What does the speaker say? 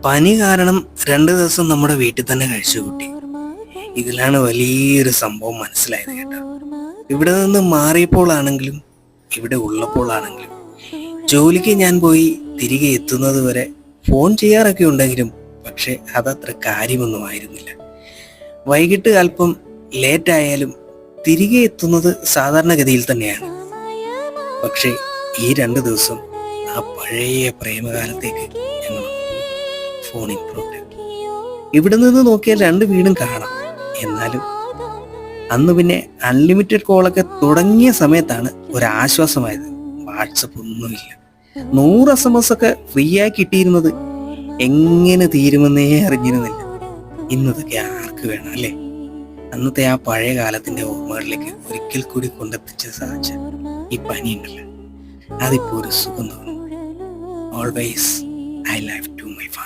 പനി കാരണം 2 ദിവസം നമ്മുടെ വീട്ടിൽ തന്നെ കഴിച്ചു കൂട്ടി. ഇതിലാണ് വലിയൊരു സംഭവം മനസ്സിലായത് കേട്ടോ. ഇവിടെ നിന്ന് മാറിയപ്പോഴാണെങ്കിലും ഇവിടെ ഉള്ളപ്പോഴാണെങ്കിലും ജോലിക്ക് ഞാൻ പോയി തിരികെ എത്തുന്നത് വരെ ഫോൺ ചെയ്യാറൊക്കെ ഉണ്ടെങ്കിലും പക്ഷെ അതത്ര കാര്യമൊന്നും ആയിരുന്നില്ല. വൈകിട്ട് അല്പം ലേറ്റായാലും തിരികെ എത്തുന്നത് സാധാരണഗതിയിൽ തന്നെയാണ്. പക്ഷേ ഈ 2 ദിവസം ആ പഴയ പ്രേമകാലത്തേക്ക് ഞങ്ങൾ ഫോണിൽ പ്രോഗ്രാം. ഇവിടെ നിന്ന് നോക്കിയാൽ 2 വീടും കാണാം. എന്നാലും അന്ന് പിന്നെ അൺലിമിറ്റഡ് കോളൊക്കെ തുടങ്ങിയ സമയത്താണ് ഒരാശ്വാസമായത്. വാട്സപ്പ് ഒന്നുമില്ല. 100 SMS ഒക്കെ ഫ്രീ ആയി കിട്ടിയിരുന്നത് എങ്ങനെ തീരുമെന്നേ അറിഞ്ഞിരുന്നില്ല. ഇന്നതൊക്കെ ആർക്ക് വേണം അല്ലേ? അന്നത്തെ ആ പഴയ കാലത്തിന്റെ ഓർമ്മകളിലേക്ക് ഒരിക്കൽ കൂടി കൊണ്ടെത്തിച്ച് സാധിച്ച ഈ പനിയുണ്ടല്ലോ, അതിപ്പോ ഒരു സുഖം തോന്നുന്നു. Always I love to my family.